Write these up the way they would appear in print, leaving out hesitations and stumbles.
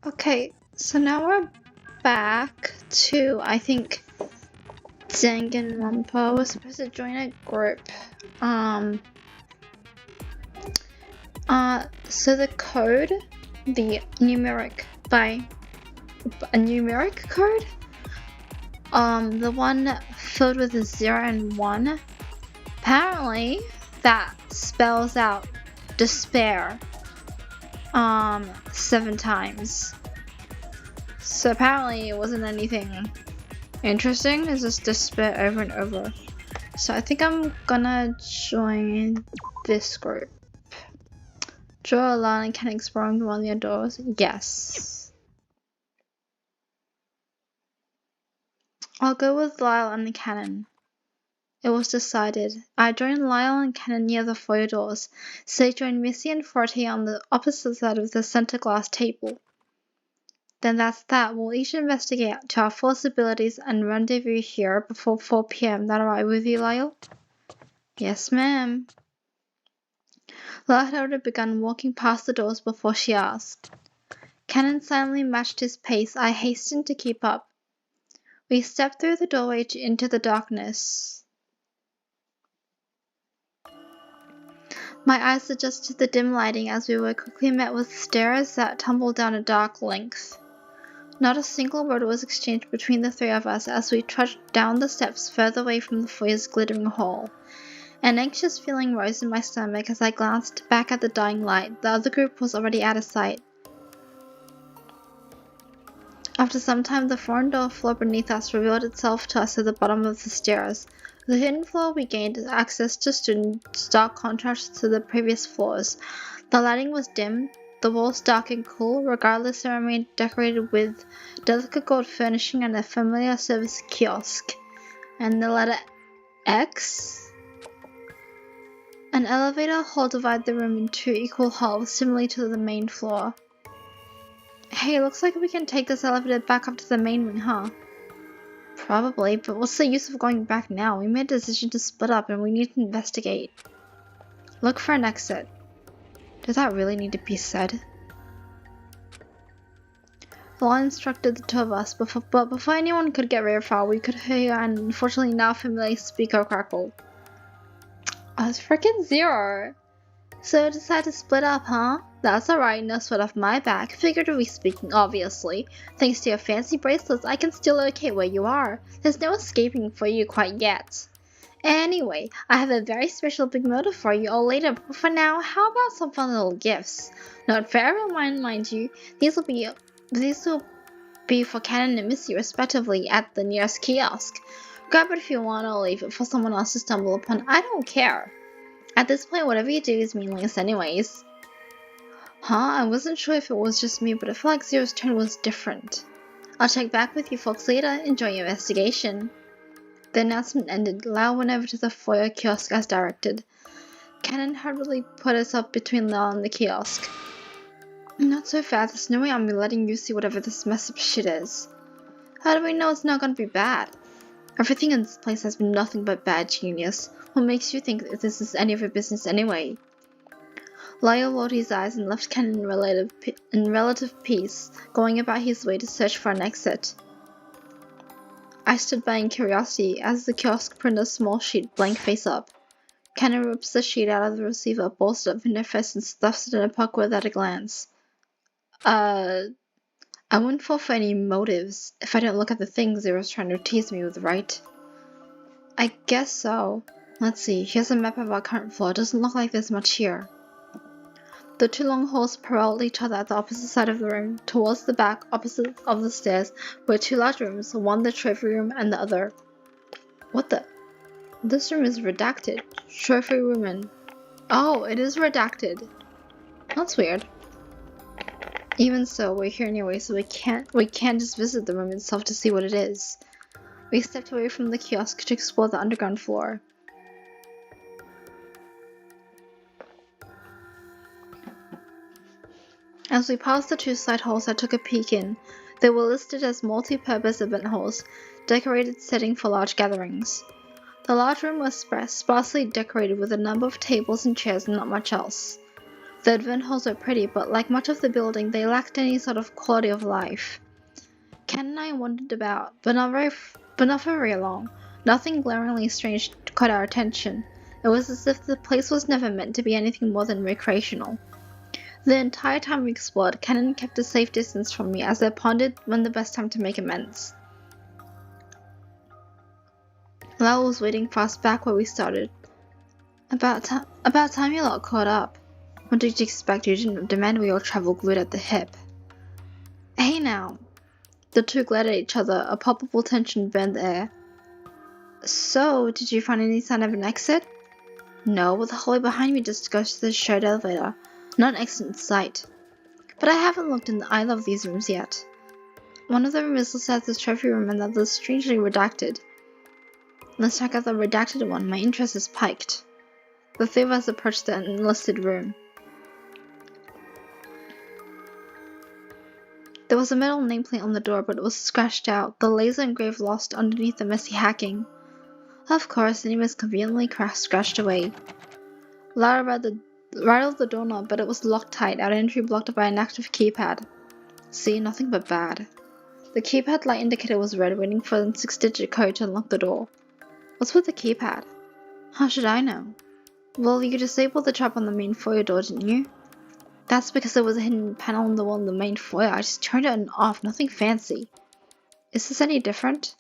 Okay, so now we're back to, I think, Danganronpa. We're supposed to join a group. Um, so the code, the numeric, by a numeric code, the one filled with a 0 and 1, apparently that spells out despair, 7 times. So apparently it wasn't anything interesting, it's just despair over and over. So I think I'm gonna join this group. Draw a line and can explore around the outdoors. Yes. I'll go with Lyle and the cannon. It was decided. I joined Lyle and Cannon near the foyer doors. Say joined Missy and Forte on the opposite side of the center glass table. Then that's that. We'll each investigate to our fullest abilities and rendezvous here before 4 p.m. That alright with you, Lyle? Yes, ma'am. Lyle had already begun walking past the doors before she asked. Cannon silently matched his pace. I hastened to keep up. We stepped through the doorway into the darkness. My eyes adjusted to the dim lighting as we were quickly met with stairs that tumbled down a dark length. Not a single word was exchanged between the three of us as we trudged down the steps further away from the foyer's glittering hall. An anxious feeling rose in my stomach as I glanced back at the dying light. The other group was already out of sight. After some time, the foreign door floor beneath us revealed itself to us at the bottom of the stairs. The hidden floor we gained access to stood in stark contrast to the previous floors. The lighting was dim, the walls dark and cool. Regardless, they remained decorated with delicate gold furnishing and a familiar service kiosk. And the letter X? An elevator hall divided the room into equal halves, similarly to the main floor. Hey, looks like we can take this elevator back up to the main wing, huh? Probably, but what's the use of going back now? We made a decision to split up and we need to investigate. Look for an exit. Did that really need to be said? Law instructed the two of us, but before anyone could get very far, we could hear an unfortunately now familiar speaker crackle. I was freaking 0. So decided to split up, huh? That's alright, no sweat off my back, figuratively speaking, obviously. Thanks to your fancy bracelets, I can still locate where you are. There's no escaping for you quite yet. Anyway, I have a very special big motive for you all later, but for now, how about some fun little gifts? Not for everyone, mind you. These will be for Cannon and Missy respectively at the nearest kiosk. Grab it if you want, or leave it for someone else to stumble upon. I don't care. At this point, whatever you do is meaningless anyways. Huh? I wasn't sure if it was just me, but I felt like Zero's tone was different. I'll check back with you folks later. Enjoy your investigation. The announcement ended. Lau went over to the foyer kiosk as directed. Cannon hurriedly put us up between Lau and the kiosk. Not so fast. There's no way I'm letting you see whatever this mess up shit is. How do we know it's not gonna be bad? Everything in this place has been nothing but bad, genius. What makes you think that this is any of your business anyway? Lyle rolled his eyes and left Cannon in relative peace, going about his way to search for an exit. I stood by in curiosity as the kiosk printed a small sheet blank face up. Cannon rips the sheet out of the receiver, bolstered up in her fist, and stuffs it in a pocket without a glance. I wouldn't fall for any motives if I don't look at the things they was trying to tease me with, right? I guess so. Let's see, here's a map of our current floor. It doesn't look like there's much here. The two long halls paralleled each other at the opposite side of the room. Towards the back, opposite of the stairs, were two large rooms, one the trophy room and the other. What the? This room is redacted. Trophy room and... Oh, it is redacted. That's weird. Even so, we're here anyway, so we can't just visit the room itself to see what it is. We stepped away from the kiosk to explore the underground floor. As we passed the two side halls, I took a peek in. They were listed as multi-purpose event halls, decorated setting for large gatherings. The large room was sparsely decorated with a number of tables and chairs and not much else. The advent halls were pretty, but like much of the building, they lacked any sort of quality of life. Ken and I wandered about, but not for very long. Nothing glaringly strange caught our attention. It was as if the place was never meant to be anything more than recreational. The entire time we explored, Kenan kept a safe distance from me as I pondered when the best time to make amends. Lyle was waiting for us back where we started. About time you lot caught up. What did you expect? You didn't demand we all travel glued at the hip. Hey now. The two glared at each other, a palpable tension burned the air. So, did you find any sign of an exit? No, but the hallway behind me just goes to the shared elevator. Not an exit in sight. But I haven't looked in either of these rooms yet. One of them is listed as the trophy room and the other is strangely redacted. Let's check out the redacted one, my interest is piqued. The three of us approached the unlisted room. There was a metal nameplate on the door, but it was scratched out, the laser engraved lost underneath the messy hacking. Of course, the name is conveniently scratched away. Lara rattled the doorknob, but it was locked tight, our entry blocked by an active keypad. See, nothing but bad. The keypad light indicator was red, waiting for the 6-digit code to unlock the door. What's with the keypad? How should I know? Well, you disabled the trap on the main foyer door, didn't you? That's because there was a hidden panel on the wall in the main foyer. I just turned it off, nothing fancy. Is this any different?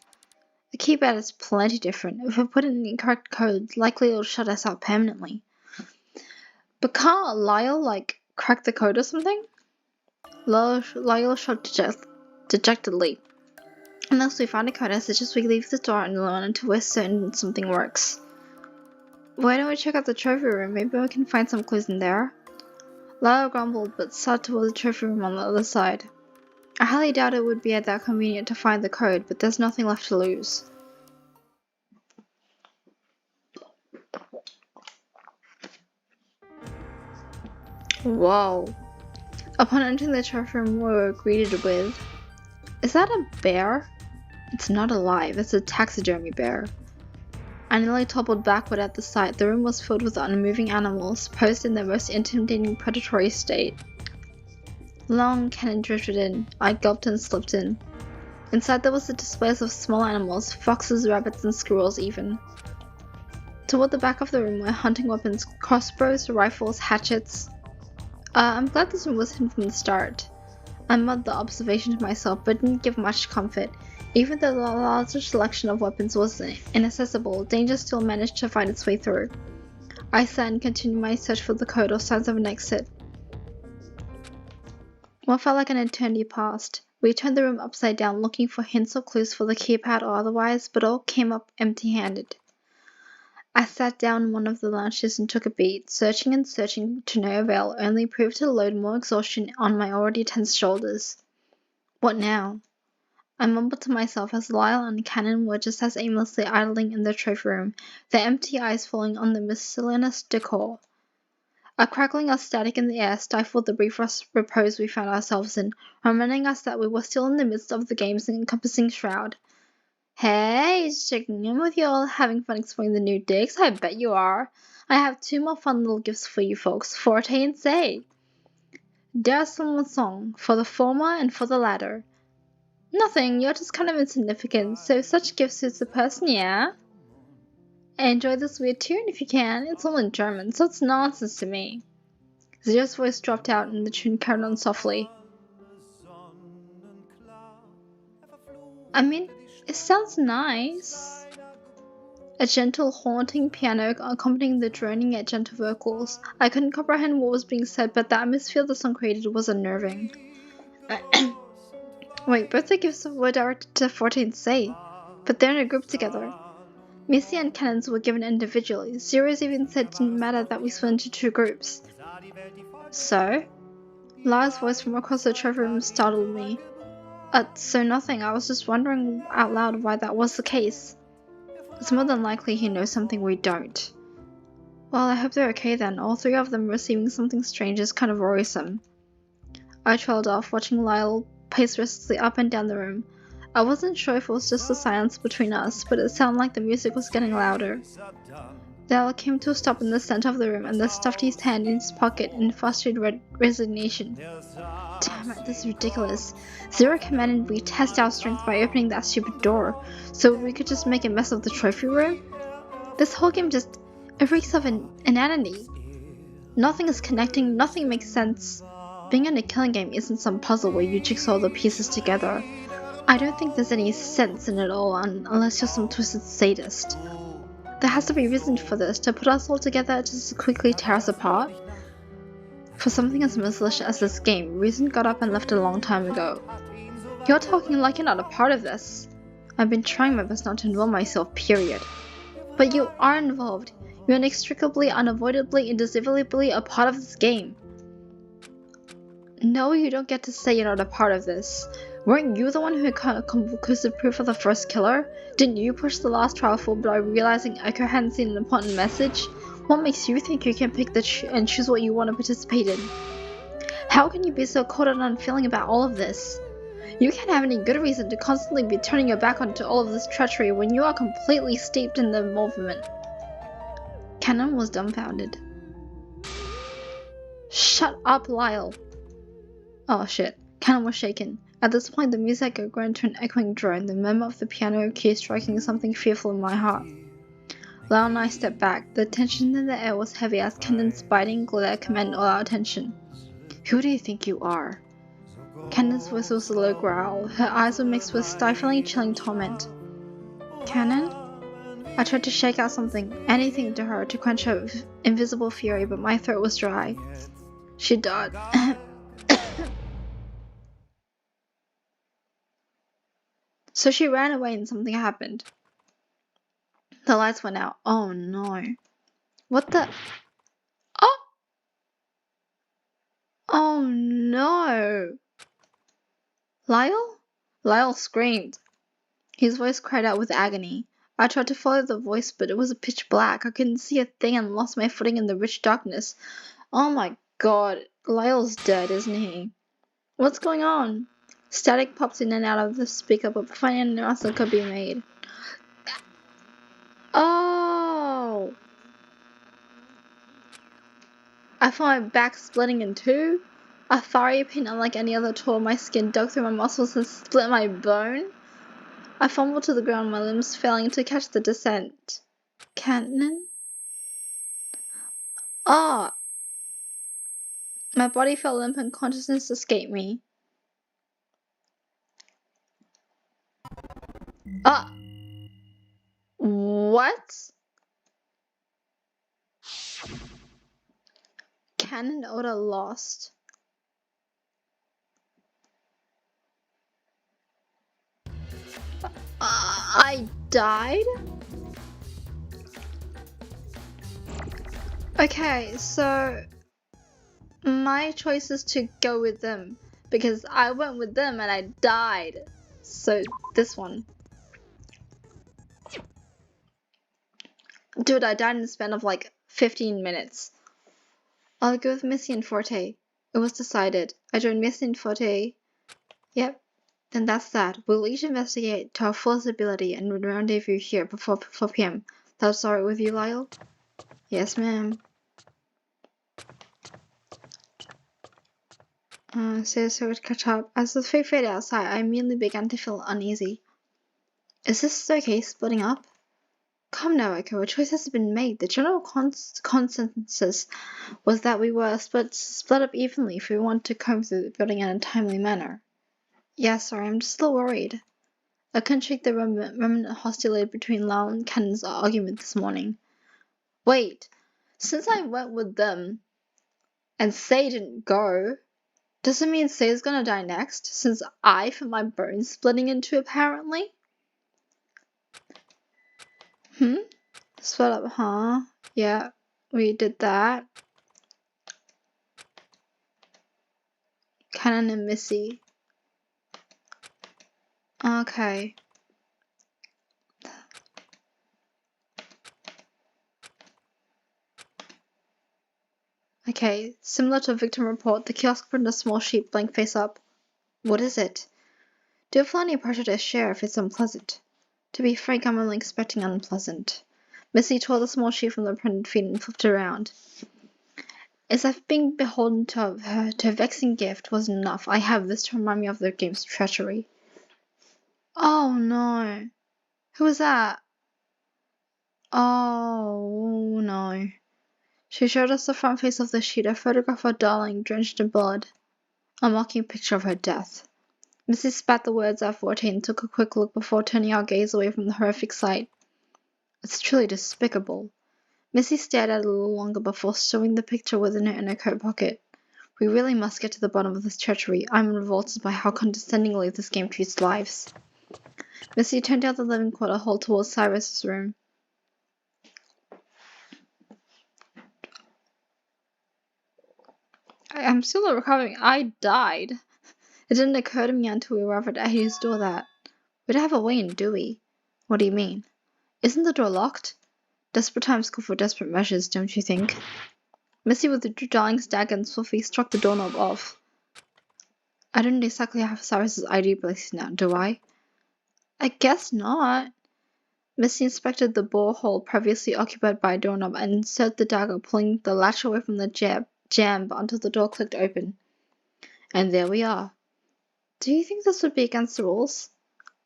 The keypad is plenty different. If I put in an incorrect code, likely it'll shut us out permanently. But can't Lyle, crack the code or something? Lyle shrugged dejectedly. Unless we find a code, I suggest we leave the door alone until we're certain something works. Why don't we check out the trophy room? Maybe we can find some clues in there. Lyle grumbled, but started toward the trophy room on the other side. I highly doubt it would be that convenient to find the code, but there's nothing left to lose. Whoa. Upon entering the trophy room, we were greeted with... Is that a bear? It's not alive, it's a taxidermy bear. I nearly toppled backward at the sight. The room was filled with unmoving animals, posed in their most intimidating predatory state. Long Kenan drifted in. I gulped and slipped in. Inside there was a display of small animals, foxes, rabbits, and squirrels even. Toward the back of the room were hunting weapons, crossbows, rifles, hatchets. I'm glad this room was hidden from the start. I muttered the observation to myself, but didn't give much comfort. Even though the larger selection of weapons was inaccessible, danger still managed to find its way through. I sat and continued my search for the code or signs of an exit. What felt like an eternity passed. We turned the room upside down, looking for hints or clues for the keypad or otherwise, but all came up empty-handed. I sat down in one of the lounge chairs and took a beat, searching and searching to no avail, only proved to load more exhaustion on my already tense shoulders. What now? I mumbled to myself as Lyle and Cannon were just as aimlessly idling in the trophy room, their empty eyes falling on the miscellaneous decor. A crackling of static in the air stifled the brief repose we found ourselves in, reminding us that we were still in the midst of the game's encompassing shroud. Hey, just checking in with you all, having fun exploring the new digs? I bet you are. I have 2 more fun little gifts for you folks, Forte and Say. There's someone's song, for the former and for the latter. Nothing, you're just kind of insignificant, so such gifts suits the person, yeah? Enjoy this weird tune if you can. It's all in German, so it's nonsense to me. Zero's voice dropped out and the tune carried on softly. I mean, it sounds nice. A gentle, haunting piano accompanying the droning yet gentle vocals. I couldn't comprehend what was being said, but the atmosphere the song created was unnerving. Wait, both the gifts were directed to Forte and Say, but they're in a group together. Missy and Cannons were given individually. Zero's even said it didn't matter that we split into 2 groups. So? Lara's voice from across the trophy room startled me. So nothing, I was just wondering out loud why that was the case. It's more than likely he knows something we don't. Well, I hope they're okay then. All 3 of them receiving something strange is kind of worrisome. I trailed off, watching Lyle pace restlessly up and down the room. I wasn't sure if it was just the silence between us, but it sounded like the music was getting louder. Dell came to a stop in the center of the room and stuffed his hand in his pocket in frustrated resignation. Damn it, this is ridiculous. Zero commanded we test our strength by opening that stupid door, so we could just make a mess of the trophy room? This whole game just reeks of inanity. Nothing is connecting, nothing makes sense. Being in a killing game isn't some puzzle where you jigsaw the pieces together. I don't think there's any sense in it all unless you're some twisted sadist. There has to be a reason for this, to put us all together just to quickly tear us apart. For something as merciless as this game, reason got up and left a long time ago. You're talking like you're not a part of this. I've been trying my best not to involve myself, period. But you are involved. You're inextricably, unavoidably, indissolubly a part of this game. No, you don't get to say you're not a part of this. Weren't you the one who had conclusive proof of the first killer? Didn't you push the last trial forward by realizing Echo hadn't seen an important message? What makes you think you can pick and choose what you want to participate in? How can you be so cold and unfeeling about all of this? You can't have any good reason to constantly be turning your back onto all of this treachery when you are completely steeped in the involvement. Cannon was dumbfounded. Shut up, Lyle. Oh shit. Cannon was shaken. At this point, the music had grown to an echoing drone, the murmur of the piano key striking something fearful in my heart. Lyle and I stepped back. The tension in the air was heavy as Cannon's biting glare commanded all our attention. Who do you think you are? Cannon's voice was a low growl. Her eyes were mixed with stifling, chilling torment. Cannon? I tried to shake out something, anything to her, to quench her invisible fury, but my throat was dry. She died. So she ran away and something happened. The lights went out. Oh no. What the? Oh! Oh no! Lyle? Lyle screamed. His voice cried out with agony. I tried to follow the voice, but it was pitch black. I couldn't see a thing and lost my footing in the rich darkness. Oh my god, Lyle's dead, isn't he? What's going on? Static popped in and out of the speaker, but before any answer could be made. Oh! I felt my back splitting in two. A fiery pain unlike any other tore my skin, dug through my muscles and split my bone. I fumbled to the ground, my limbs failing to catch the descent. Cannon? Ah! My body felt limp and consciousness escaped me. Ah! What? Cannon Oda lost. I died? Okay, so my choice is to go with them because I went with them and I died. So this one. Dude, I died in the span of like 15 minutes. I'll go with Missy and Forte. It was decided. I joined Missy and Forte. Yep. Then that's that. We'll each investigate to our fullest ability and rendezvous here before 4 p.m. That's alright with you, Lyle? Yes, ma'am. So to catch up. As the three faded outside, I immediately began to feel uneasy. Is this okay, splitting up? Come now, Echo, a choice has been made. The general consensus was that we were split up evenly if we want to comb through the building in a timely manner. Yeah, sorry, I'm just a little worried. I couldn't shake the remnant hostility between Lyle and Cannon's argument this morning. Wait, since I went with them and Say didn't go, does it mean Say's gonna die next, since I felt my bones splitting in two apparently? Split up, huh? Yeah, we did that. Cannon and Missy. Okay. Okay, similar to a victim report, the kiosk printed a small sheet, blank face up. What is it? Do feel any pressure to share if it's unpleasant? To be frank, I'm only expecting unpleasant. Missy tore the small sheet from the printed feed and flipped it around. As if being beholden to her vexing gift wasn't enough, I have this to remind me of the game's treachery. Oh no. Who was that? Oh no. She showed us the front face of the sheet, a photograph of her darling, drenched in blood. A mocking picture of her death. Missy spat the words out 14 and took a quick look before turning our gaze away from the horrific sight. It's truly despicable. Missy stared at it a little longer before stowing the picture within her inner coat pocket. We really must get to the bottom of this treachery. I'm revolted by how condescendingly this game treats lives. Missy turned down the living quarter hole towards Cyrus's room. I'm still recovering. I died. It didn't occur to me until we arrived at Addie's door that we don't have a way in, do we? What do you mean? Isn't the door locked? Desperate times call for desperate measures, don't you think? Missy withdrew Darling's dagger and swiftly struck the doorknob off. I don't exactly have Cyrus's ID places now, do I? I guess not. Missy inspected the borehole previously occupied by a doorknob and inserted the dagger, pulling the latch away from the jamb until the door clicked open. And there we are. Do you think this would be against the rules?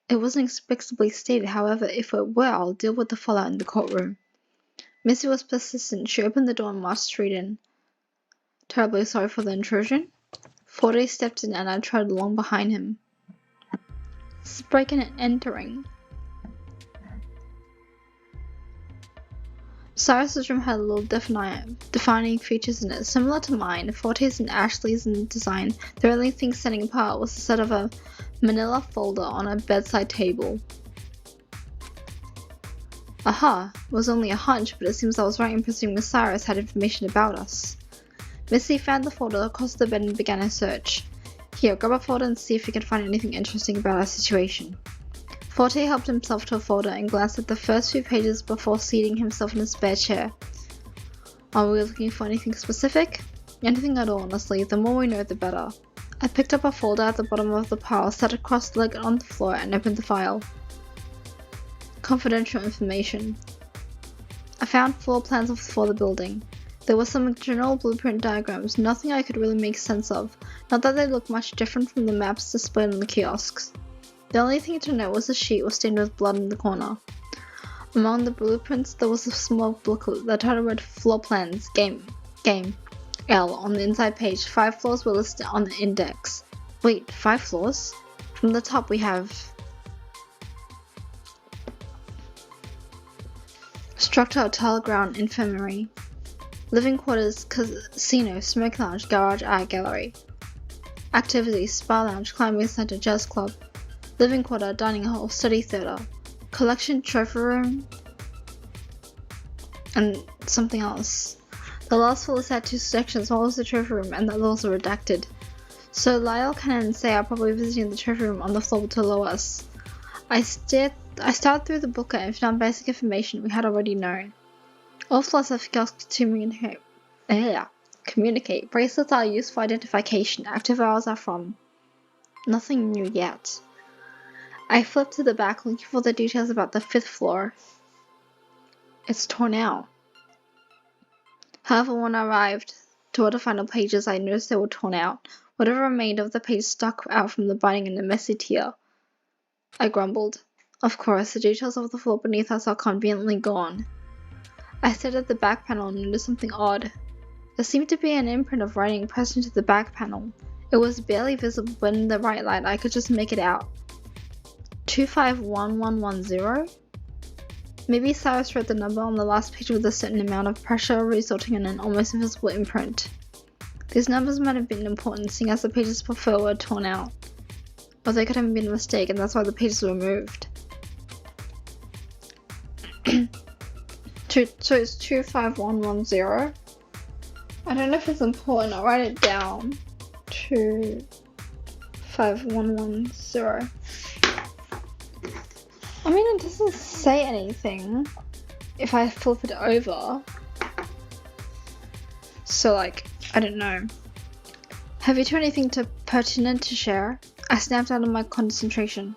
It wasn't explicitly stated, however, if it were, I'll deal with the fallout in the courtroom. Missy was persistent. She opened the door and marched straight in. Terribly sorry for the intrusion. Forte stepped in and I trotted along behind him. Breaking and entering. Cyrus's room had little defining features in it, similar to mine. Forte's and Ashley's in design. The only thing setting apart was the set of a manila folder on a bedside table. Aha! It was only a hunch, but it seems I was right in presuming Cyrus had information about us. Missy found the folder across the bed and began her search. Here, grab a folder and see if you can find anything interesting about our situation. Forte helped himself to a folder and glanced at the first few pages before seating himself in his spare chair. Are we looking for anything specific? Anything at all, honestly. The more we know, the better. I picked up a folder at the bottom of the pile, sat cross-legged on the floor, and opened the file. Confidential information. I found floor plans for the building. There were some general blueprint diagrams, nothing I could really make sense of, not that they looked much different from the maps displayed on the kiosks. The only thing to note was the sheet was stained with blood in the corner. Among the blueprints, there was a small booklet that title read Floor Plans, Game L on the inside page. 5 floors were listed on the index. Wait, 5 floors? From the top we have Structure Hotel Ground Infirmary, Living Quarters, Casino, Smoke Lounge, Garage, Art Gallery, Activities, Spa Lounge, Climbing Center, Jazz Club, Living Quarter, Dining Hall, Study Theater, Collection, Trophy Room, and something else. The last floor had 2 sections, one was the trophy room and the others were redacted. So Lyle, Cannon, and Say are probably visiting the trophy room on the floor below us. I started through the booklet and found basic information we had already known. All floors have kiosks to communicate. Bracelets are used for identification. Active hours are from. Nothing new yet. I flipped to the back looking for the details about the 5th floor. It's torn out. However, when I arrived toward the final pages, I noticed they were torn out. Whatever remained of the page stuck out from the binding in a messy tear. I grumbled. Of course, the details of the floor beneath us are conveniently gone. I stared at the back panel and noticed something odd. There seemed to be an imprint of writing pressed into the back panel. It was barely visible, but in the bright light I could just make it out. 251110? Maybe Cyrus wrote the number on the last page with a certain amount of pressure, resulting in an almost invisible imprint. These numbers might have been important, seeing as the pages before were torn out. Or they could have been a mistake, and that's why the pages were moved. So it's 25110. I don't know if it's important. I'll write it down. 25110. I mean, it doesn't say anything if I flip it over. So, like, I don't know. Have you two anything pertinent to share? I snapped out of my concentration.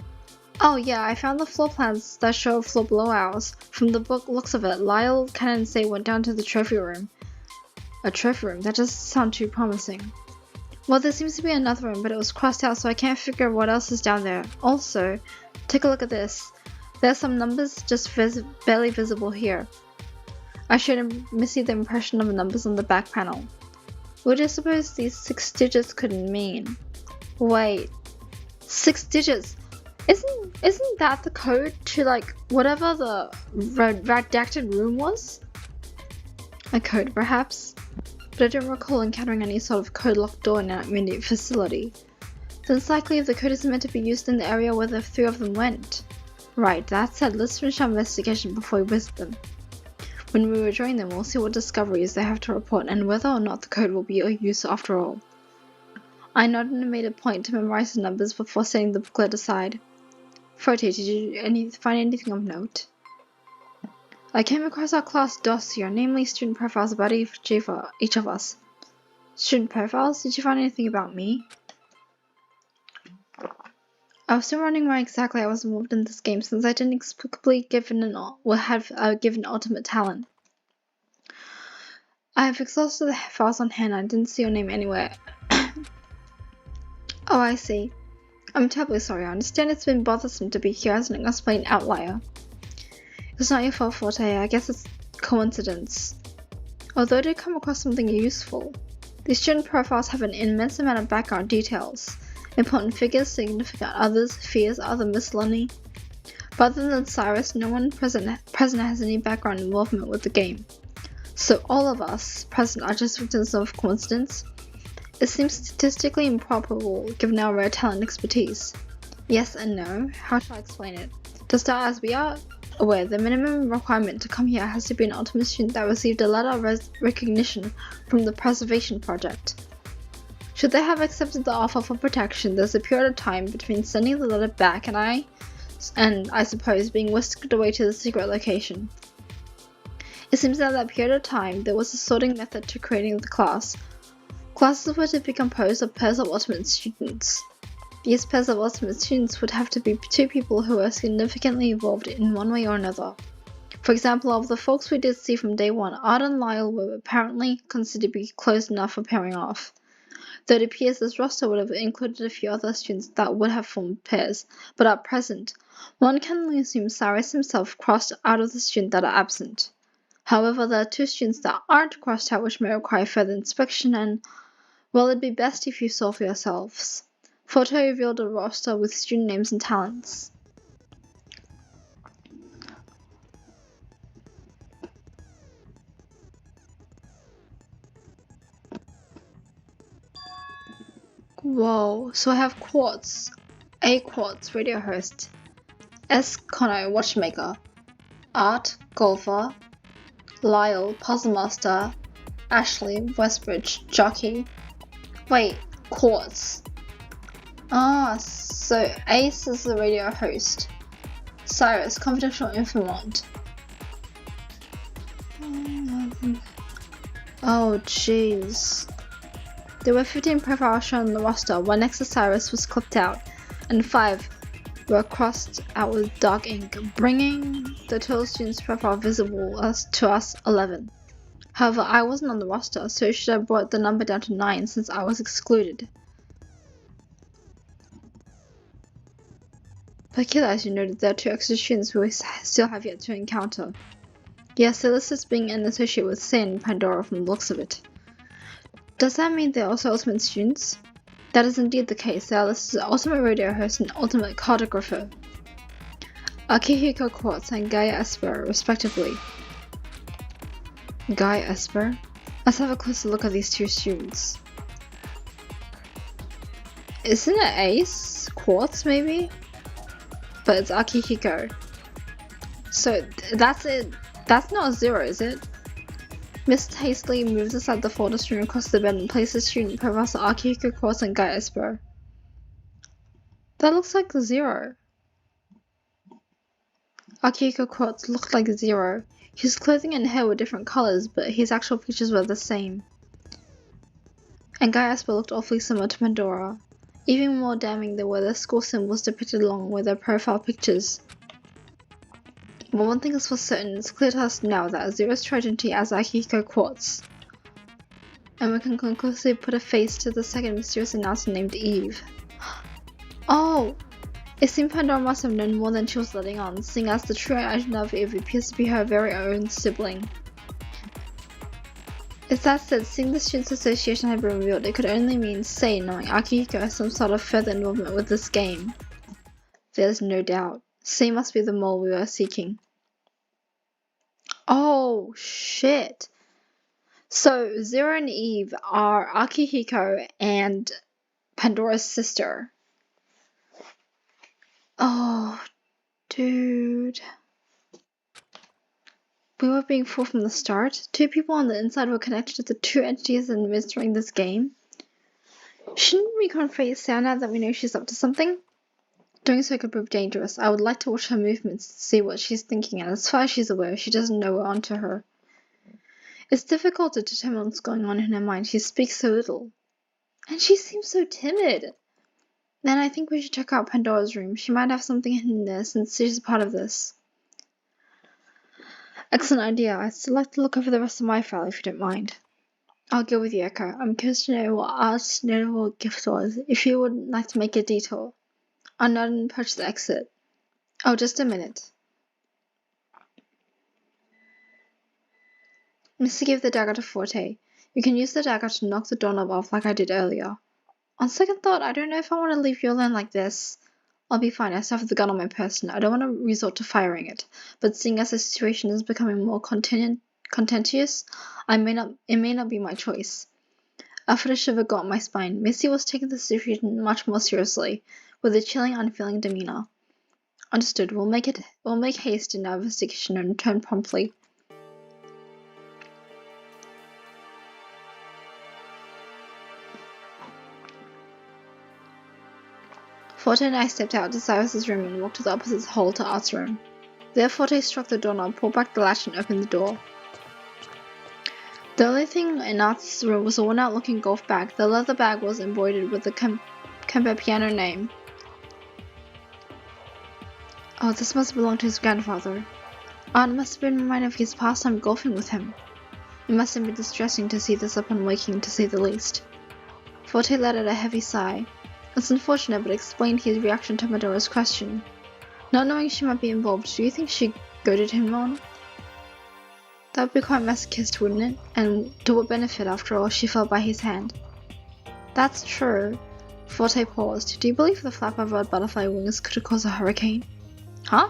Oh yeah, I found the floor plans that show a floor below ours. From the book looks of it, Lyle, Ken and Say went down to the trophy room. A trophy room? That doesn't sound too promising. Well, there seems to be another room, but it was crossed out, so I can't figure out what else is down there. Also, take a look at this. There are some numbers just barely visible here. I shouldn't misread the impression of numbers on the back panel. What do you suppose these 6 digits could mean? Wait, 6 digits? Isn't that the code to like whatever the redacted room was? A code, perhaps? But I don't recall encountering any sort of code-locked door in our immediate facility. Then it's likely if the code is meant to be used in the area where the 3 of them went. Right, that said, let's finish our investigation before we visit them. When we rejoin them, we'll see what discoveries they have to report and whether or not the code will be of use after all. I nodded and made a point to memorize the numbers before setting the booklet aside. Forte, did you find anything of note? I came across our class dossier, namely student profiles about each of us. Student profiles? Did you find anything about me? I was still wondering why exactly I was involved in this game since I didn't explicably have given ultimate talent. I have exhausted the files on hand and I didn't see your name anywhere. Oh, I see. I'm terribly sorry. I understand it's been bothersome to be here as an unexplained outlier. It's not your fault, Forte. I guess it's coincidence. Although I did come across something useful. These student profiles have an immense amount of background details. Important figures, significant others, fears, other miscellany. But other than Cyrus, no one present has any background involvement with the game. So all of us present are just victims of coincidence? It seems statistically improbable given our rare talent and expertise. Yes and no. How shall I explain it? To start, as we are aware, the minimum requirement to come here has to be an ultimate student that received a letter of recognition from the Preservation Project. Should they have accepted the offer for protection, there's a period of time between sending the letter back and I suppose, being whisked away to the secret location. It seems that at that period of time, there was a sorting method to creating the class. Classes were to be composed of pairs of ultimate students. These pairs of ultimate students would have to be 2 people who were significantly involved in one way or another. For example, of the folks we did see from day 1, Art and Lyle were apparently considered to be close enough for pairing off. Though it appears this roster would have included a few other students that would have formed pairs, but at present, one can only assume Cyrus himself crossed out of the students that are absent. However, there are 2 students that aren't crossed out which may require further inspection and, well, it'd be best if you saw for yourselves. Photo revealed a roster with student names and talents. Whoa, so I have Quartz, A Quartz, radio host, S Kono, watchmaker, Art, golfer, Lyle, puzzle master, Ashley, Westbridge, jockey. Wait, Quartz. Ah, so Ace is the radio host. Cyrus, confidential informant. Oh jeez. There were 15 profiles shown on the roster, while next to Cyrus was clipped out, and 5 were crossed out with dark ink, bringing the total student's profile visible to us 11. However, I wasn't on the roster, so it should have brought the number down to 9 since I was excluded. Peculiar, as you noted, there are 2 extra students who we still have yet to encounter. Yes, they're listed as being an associate with Sin and Pandora from the looks of it. Does that mean they're also ultimate students? That is indeed the case. They are listed as ultimate radio host and ultimate cartographer. Akihiko Quartz and Gaia Esper, respectively. Gaia Esper? Let's have a closer look at these 2 students. Isn't it Ace? Quartz, maybe? But it's Akihiko. So that's it. That's not a 0, is it? Mr. hastily moves aside the folder strewn across the bed and places student profiles of Akihiko Quartz and Gaia Esper. That looks like a 0. Akihiko Quartz looked like a 0. His clothing and hair were different colors, but his actual features were the same. And Gaia Esper looked awfully similar to Pandora. Even more damning, there were the school symbols depicted along with their profile pictures. But one thing is for certain, it's clear to us now that Zero's tragedy as Akihiko quartz. And we can conclusively put a face to the second mysterious announcer named Eve. Oh! It seemed Pandora must have known more than she was letting on, seeing as the true agent of Eve appears to be her very own sibling. If that said, seeing the students' association had been revealed, it could only mean Sei knowing Akihiko has some sort of further involvement with this game. There's no doubt. Sei must be the mole we were seeking. Oh, shit. So, Zero and Eve are Akihiko and Pandora's sister. Oh, dude. We were being fooled from the start. Two people on the inside were connected to the two entities administering this game. Shouldn't we confront Sei now that we know she's up to something? Doing so could prove dangerous. I would like to watch her movements to see what she's thinking, and as far as she's aware, she doesn't know we're onto her. It's difficult to determine what's going on in her mind. She speaks so little. And she seems so timid. Then I think we should check out Pandora's room. She might have something hidden there since she's a part of this. Excellent idea. I'd still like to look over the rest of my file if you don't mind. I'll go with you, Echo. I'm curious to know what Art's notable gift was, if you would like to make a detour. I'll nod and approach the exit. Oh, just a minute. Mr. Give the dagger to Forte. You can use the dagger to knock the doorknob off like I did earlier. On second thought, I don't know if I want to leave you alone like this. I'll be fine, I still have the gun on my person. I don't want to resort to firing it, but seeing as the situation is becoming more contentious, it may not be my choice. A further shiver got my spine. Missy was taking the situation much more seriously, with a chilling, unfeeling demeanor. Understood. We'll make haste in our investigation and return promptly. Forte and I stepped out to Cyrus's room and walked to the opposite hall to Art's room. There Forte struck the doorknob, pulled back the latch and opened the door. The only thing in Art's room was a worn-out looking golf bag. The leather bag was embroidered with the Kempe piano name. Oh, this must belong to his grandfather. Art must have been reminded of his past time golfing with him. It must have been distressing to see this upon waking, to say the least. Forte let out a heavy sigh. It's unfortunate, but explained his reaction to Madora's question. Not knowing she might be involved, do you think she goaded him on? That would be quite masochist, wouldn't it? And to what benefit, after all, she fell by his hand? That's true. Forte paused. Do you believe the flap of red butterfly wings could cause a hurricane? Huh?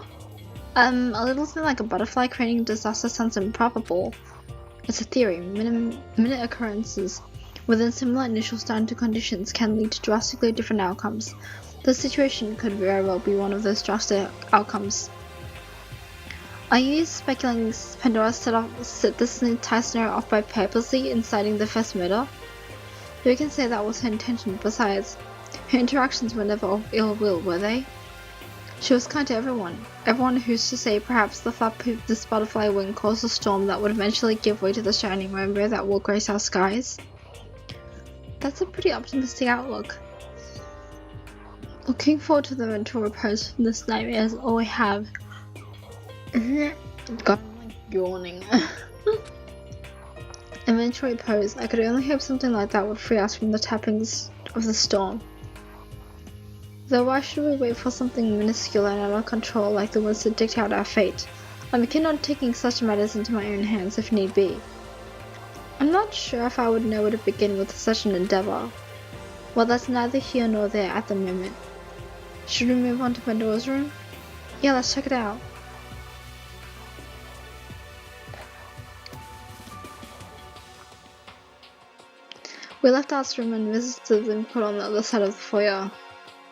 A little thing like a butterfly creating a disaster sounds improbable. It's a theory. Minute occurrences within similar initial standard conditions can lead to drastically different outcomes. The situation could very well be one of those drastic outcomes. Are you speculating Pandora set this entire scenario off by purposely inciting the first murder? Who can say that was her intention? Besides, her interactions were never of ill will, were they? She was kind to everyone. Everyone who's to say perhaps the flap of this butterfly wing caused a storm that would eventually give way to the shining rainbow that will grace our skies? That's a pretty optimistic outlook. Looking forward to the eventual repose from this nightmare is all I have. God, I'm like yawning. Eventual repose. I could only hope something like that would free us from the tappings of the storm. Though why should we wait for something minuscule and out of control like the winds to dictate our fate? I'm keen on taking such matters into my own hands if need be. I'm not sure if I would know where to begin with such an endeavor. Well, that's neither here nor there at the moment. Should we move on to Pandora's room? Yeah, let's check it out. We left Art's room and visited the input on the other side of the foyer.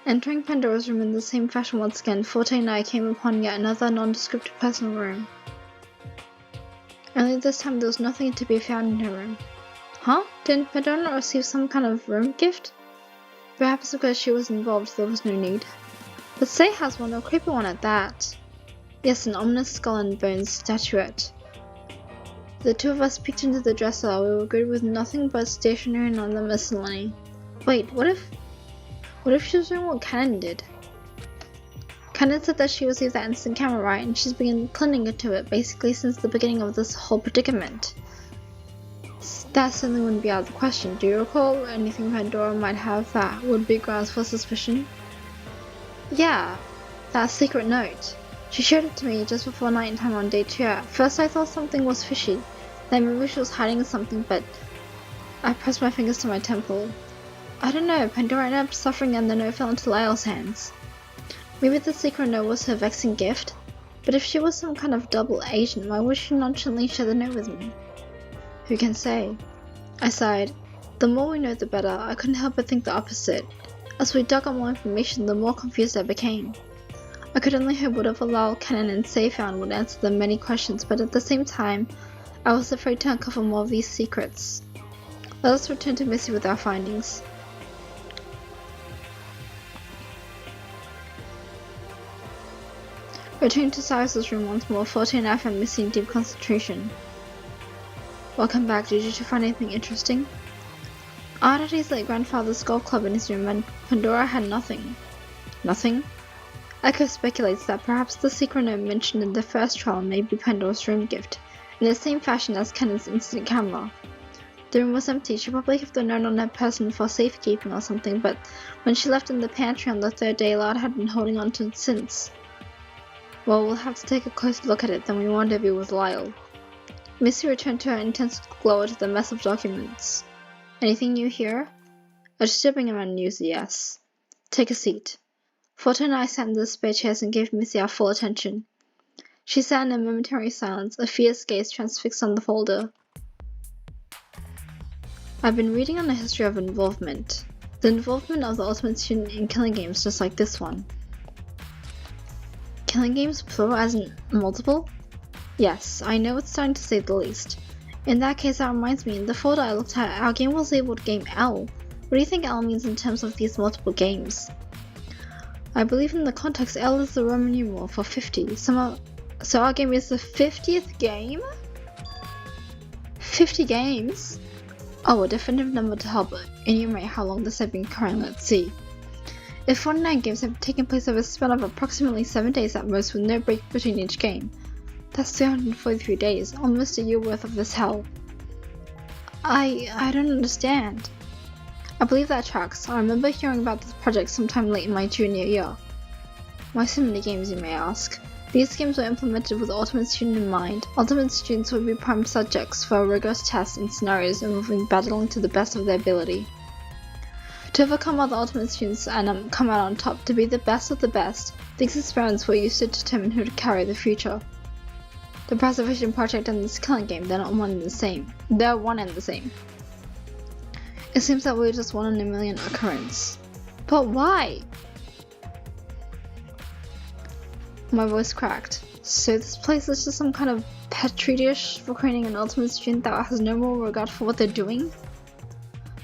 Entering Pandora's room in the same fashion once again, Forte and I came upon yet another nondescript personal room. Only this time there was nothing to be found in her room. Huh? Didn't Pandora receive some kind of room gift? Perhaps because she was involved there was no need. But Sei has one, a creepy one at that. Yes, an ominous skull and bones statuette. The two of us peeked into the dresser. We were greeted with nothing but stationery and other miscellany. Wait, what if What if she was doing what Canon did? Canon said that she received that instant camera right and she's been clinging to it basically since the beginning of this whole predicament. That certainly wouldn't be out of the question. Do you recall anything Pandora might have that would be grounds for suspicion? Yeah, that secret note. She showed it to me just before night time on day 2. At first I thought something was fishy, that maybe she was hiding something, but I pressed my fingers to my temple. I don't know, Pandora ended up suffering and the note fell into Lyle's hands. Maybe the secret note was her vexing gift, but if she was some kind of double agent, why would she nonchalantly share the note with me? Who can say? I sighed. The more we know the better. I couldn't help but think the opposite. As we dug on more information, the more confused I became. I could only hope whatever Lyle, Cannon, and Say found would answer the many questions, but at the same time, I was afraid to uncover more of these secrets. Let us return to Missy with our findings. Returning to Cyrus's room once more, 14 and I found Missy in deep concentration. Welcome back. Did you find anything interesting? Art had his late grandfather's golf club in his room, and Pandora had nothing. Nothing? Echo speculates that perhaps the secret note mentioned in the first trial may be Pandora's room gift, in the same fashion as Cannon's instant camera. The room was empty. She probably kept the note on her person for safekeeping or something, but when she left in the pantry on the 3rd day, Lard had been holding on to it since. Well, we'll have to take a closer look at it, then we rendezvous with Lyle. Missy returned to her intense glow at the mess of documents. Anything new here? A disturbing amount of news, yes. Take a seat. Fortin and I sat in the spare chairs and gave Missy our full attention. She sat in a momentary silence, a fierce gaze transfixed on the folder. I've been reading on the history of involvement. The involvement of the ultimate student in killing games just like this one. Killing games plural as in multiple? Yes, I know it's starting to say the least. In that case, that reminds me, in the folder I looked at, our game was labeled Game L. What do you think L means in terms of these multiple games? I believe in the context L is the Roman numeral for 50, so our game is the 50th game? 50 games? Oh, a definitive number to help enumerate how long this had been occurring, let's see. If 49 games have taken place over a span of approximately 7 days at most with no break between each game, that's 343 days, almost a year worth of this hell. I don't understand. I believe that tracks. I remember hearing about this project sometime late in my junior year. Why so many games, you may ask? These games were implemented with the Ultimate Student in mind. Ultimate Students would be prime subjects for rigorous tests and scenarios involving battling to the best of their ability. To overcome other Ultimate Students and come out on top, to be the best of the best, these experiments were used to determine who would carry the future. The Preservation Project and this killing game, they're one and the same. They're one and the same. It seems that we're just 1 in a million occurrence. But why? My voice cracked. So this place is just some kind of petri dish for creating an ultimate student that has no more regard for what they're doing?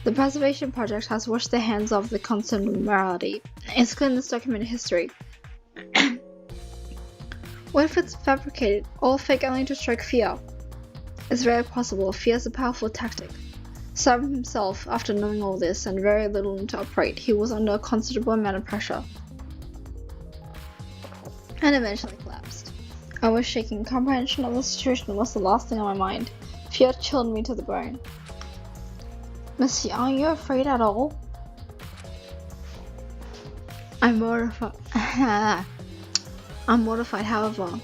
The Preservation Project has washed their hands of the concept of morality. It's clear in this documented history. What if it's fabricated, all fake only to strike fear? It's very possible. Fear is a powerful tactic. Simon himself, after knowing all this and very little to operate, he was under a considerable amount of pressure. And eventually collapsed. I was shaking. Comprehension of the situation was the last thing on my mind. Fear chilled me to the bone. Missy, aren't you afraid at all? I'm mortified. I'm mortified, however.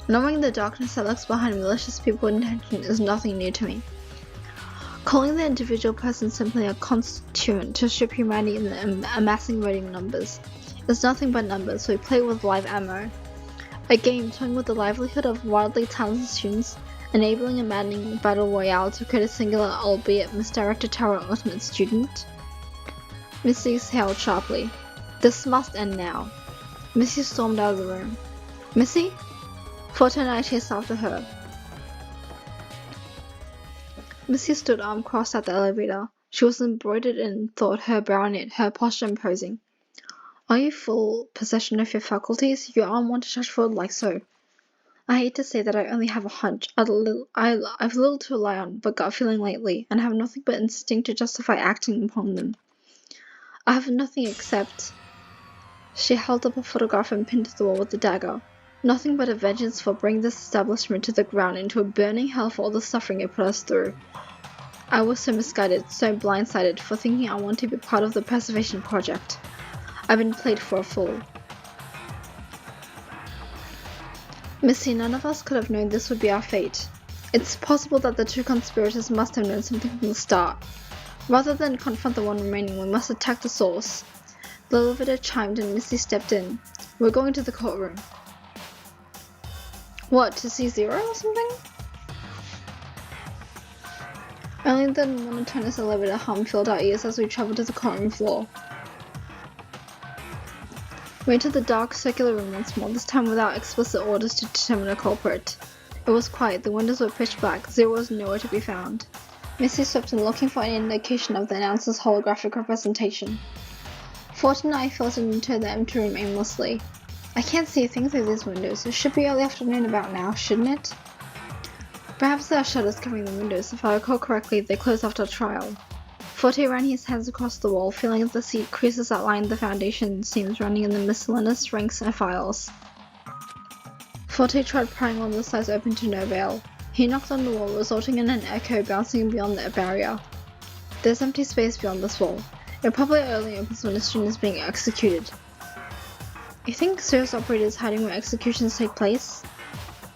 Knowing the darkness that lurks behind malicious people's intention is nothing new to me. Calling the individual person simply a constituent to strip humanity in the amassing voting numbers is nothing but numbers, so we play with live ammo. A game toying with the livelihood of wildly talented students, enabling a maddening battle royale to create a singular, albeit misdirected tower ultimate student. Missy exhaled sharply. This must end now. Missy stormed out of the room. Missy? Fortin and I chased after her. Missy stood arm crossed at the elevator. She was embroidered in thought, her brow knit, her posture imposing. Are you full possession of your faculties? Your arm want to stretch forward like so. I hate to say that I only have a hunch. I've little to rely on, but gut feeling lately, and have nothing but instinct to justify acting upon them. I have nothing except... She held up a photograph and pinned to the wall with a dagger. Nothing but a vengeance for bringing this establishment to the ground, into a burning hell for all the suffering it put us through. I was so misguided, so blindsided, for thinking I want to be part of the preservation project. I've been played for a fool. Missy, none of us could have known this would be our fate. It's possible that the two conspirators must have known something from the start. Rather than confront the one remaining, we must attack the source. The elevator chimed and Missy stepped in. We're going to the courtroom. What, to see Zero or something? Only the monotonous elevator hum filled our ears as we traveled to the courtroom floor. We entered the dark, circular room once more, this time without explicit orders to determine a culprit. It was quiet, the windows were pitch black, Zero was nowhere to be found. Missy swept in looking for any indication of the announcer's holographic representation. Fort and I filtered into the empty room aimlessly. I can't see a thing through these windows. It should be early afternoon about now, shouldn't it? Perhaps there are shutters covering the windows. If I recall correctly, they close after trial. Forte ran his hands across the wall, feeling of the seat creases that lined the foundation seams running in the miscellaneous ranks and files. Forte tried prying on the sides open to no avail. He knocked on the wall, resulting in an echo bouncing beyond the barrier. There's empty space beyond this wall. It probably only opens when a student is being executed. You think serious operators hiding where executions take place?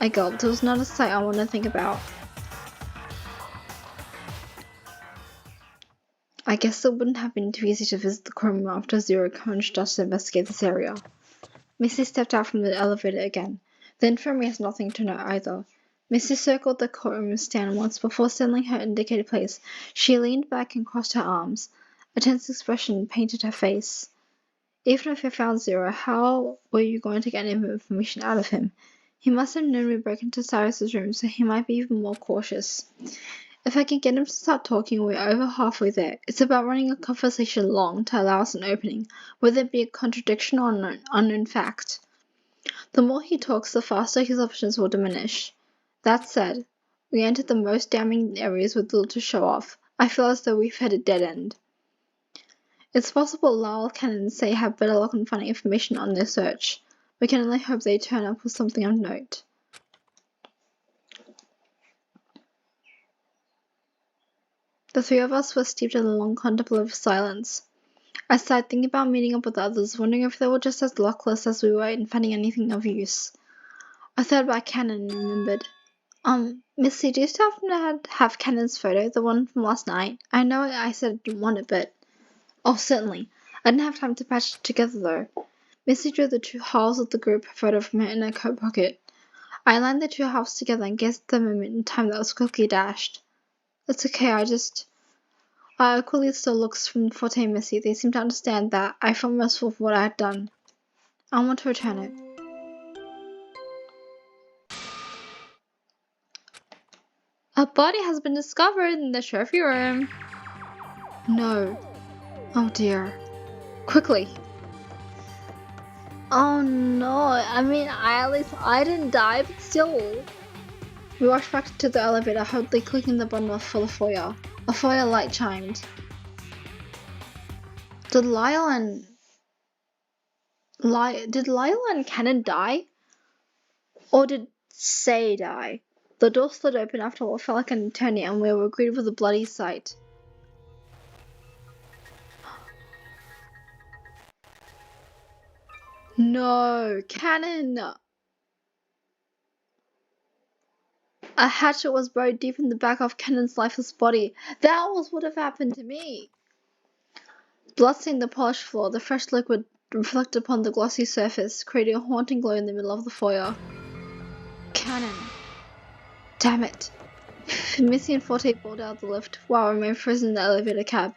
I gulped. It was not a sight I want to think about. I guess it wouldn't have been too easy to visit the courtroom after Zero conjured us to investigate this area. Missy stepped out from the elevator again. The infirmary has nothing to know either. Missy circled the courtroom stand once before settling her indicated place. She leaned back and crossed her arms. A tense expression painted her face. Even if you found Zero, how were you going to get any information out of him? He must have known we broke into Cyrus's room, so he might be even more cautious. If I could get him to start talking, we're over halfway there. It's about running a conversation long to allow us an opening, whether it be a contradiction or an unknown fact. The more he talks, the faster his options will diminish. That said, we entered the most damning areas with little to show off. I feel as though we've hit a dead end. It's possible Lyle, Ken, and Say have better luck on finding information on their search. We can only hope they turn up with something of note. The three of us were steeped in a long contemplative silence. I sighed, thinking about meeting up with the others, wondering if they were just as luckless as we were in finding anything of use. I thought about Cannon and remembered. Missy, do you still have Cannon's photo, the one from last night? I know I said I didn't want it, but... Oh, certainly. I didn't have time to patch it together, though. Missy drew the two halves of the group photo from her inner coat pocket. I aligned the two halves together and gazed at the moment in time that was quickly dashed. It's okay, I equally stole looks from Forte and Missy. They seemed to understand that I felt merciful for what I had done. I want to return it. A body has been discovered in the trophy room. No. Oh dear. Quickly. Oh no, at least I didn't die, but still. We rushed back to the elevator, hurriedly clicking the button for the foyer. A foyer light chimed. Did Lyle and Cannon die? Or did Say die? The door slid open after what felt like an eternity, and we were greeted with a bloody sight. No, Cannon! A hatchet was buried deep in the back of Cannon's lifeless body. That was what have happened to me. Blood stained the polished floor. The fresh liquid reflected upon the glossy surface, creating a haunting glow in the middle of the foyer. Cannon. Damn it. Missy and Forte pulled out of the lift, while I remained frozen in the elevator cab.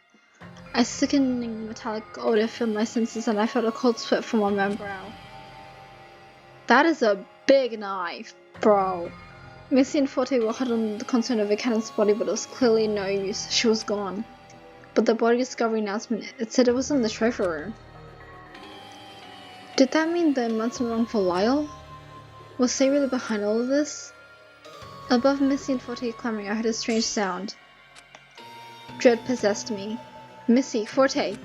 A sickening metallic odor filled my senses, and I felt a cold sweat from on my brow. That is a big knife, bro. Missy and Forte were huddled on the concern over Cannon's body, but it was clearly no use. She was gone. But the body discovery announcement, it said it was in the trophy room. Did that mean the amounts were wrong for Lyle? Was Say really behind all of this? Above Missy and Forte clamoring, I heard a strange sound. Dread possessed me. Missy, Forte!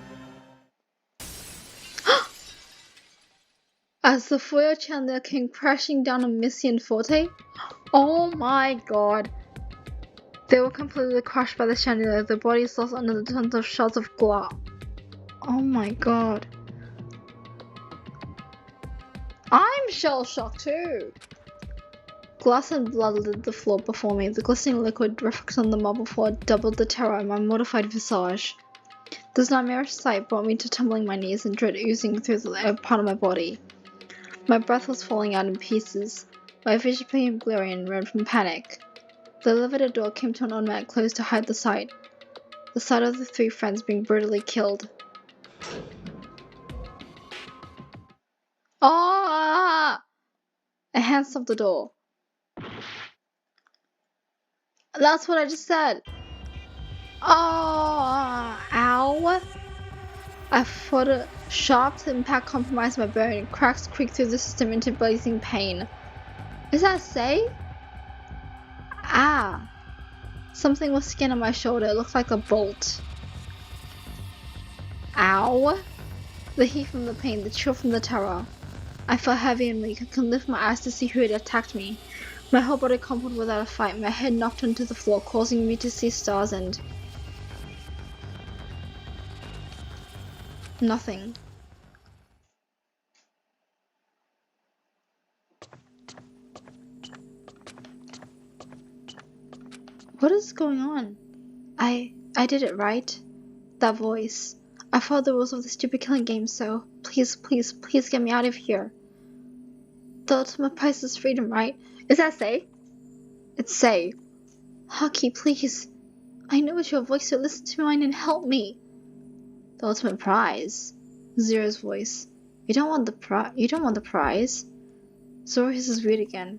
as the foil chandelier came crashing down on Missy and Forte. Oh my god. They were completely crushed by the chandelier, their bodies lost under the tons of shards of glass. Oh my god. I'm shell-shocked too. Glass and blood littered the floor before me. The glistening liquid reflected on the marble floor doubled the terror in my mortified visage. This nightmarish sight brought me to tumbling my knees and dread oozing through every part of my body. My breath was falling out in pieces. My vision became blurry and red from panic. The elevator door came to an automatic close to hide the sight. The sight of the three friends being brutally killed. Ah! A hand stopped the door. That's what I just said. Oh, ow. I felt a sharp impact compromise my bone and cracks creaked through the system into blazing pain. Is that Say? Ah. Something was skinned on my shoulder. It looked like a bolt. Ow. The heat from the pain, the chill from the terror. I felt heavy and weak. I couldn't lift my eyes to see who had attacked me. My whole body crumpled without a fight. My head knocked onto the floor, causing me to see stars and... nothing. What is going on? I did it right. That voice. I followed the rules of the stupid killing game, so please, please, please get me out of here. The ultimate price is freedom, right? Is that Say? It's Say. Hockey, please. I know it's your voice, so listen to mine and help me. The ultimate prize. Zero's voice. You don't want the prize. Zoro hisses weird again.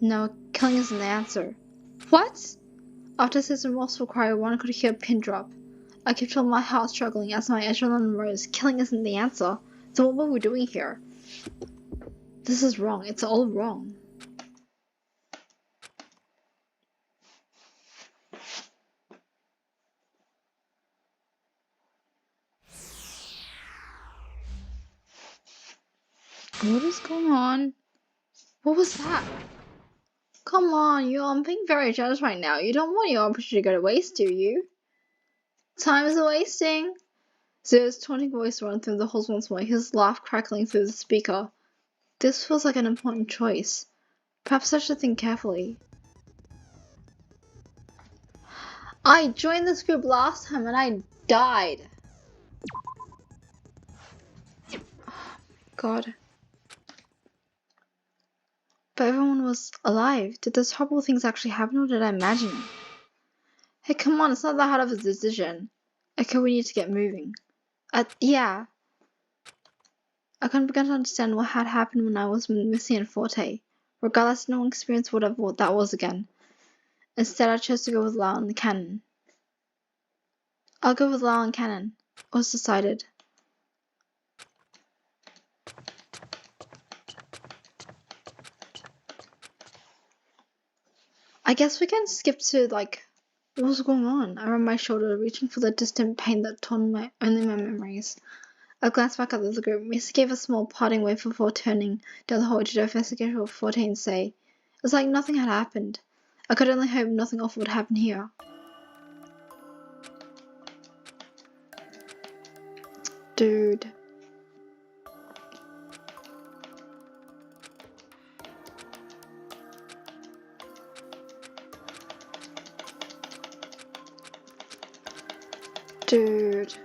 No, killing isn't the answer. What? After his remorseful cry, one could hear a pin drop. I could feel my heart struggling as my adrenaline rose. Killing isn't the answer. So what were we doing here? This is wrong. It's all wrong. What is going on? What was that? Come on, I'm being very jealous right now. You don't want your opportunity to go to waste, do you? Time is wasting. Zero's taunting voice ran through the halls once more, his laugh crackling through the speaker. This feels like an important choice. Perhaps I should think carefully. I joined this group last time and I died. God. But everyone was alive. Did those horrible things actually happen or did I imagine it? Hey, come on, it's not that hard of a decision. Okay, we need to get moving. Yeah. I couldn't begin to understand what had happened when I was with Missy and Forte. Regardless, no one experienced whatever what that was again. Instead, I chose to go with Lau and Cannon. I'll go with Lau and Cannon. It was decided. I guess we can skip to, like, what was going on? I rubbed my shoulder, reaching for the distant pain that torn only my memories. I glanced back at the group. Missy gave a small parting wave before turning down the hallway to investigate what Forte and Say. It was like nothing had happened. I could only hope nothing awful would happen here. Dude. Dude.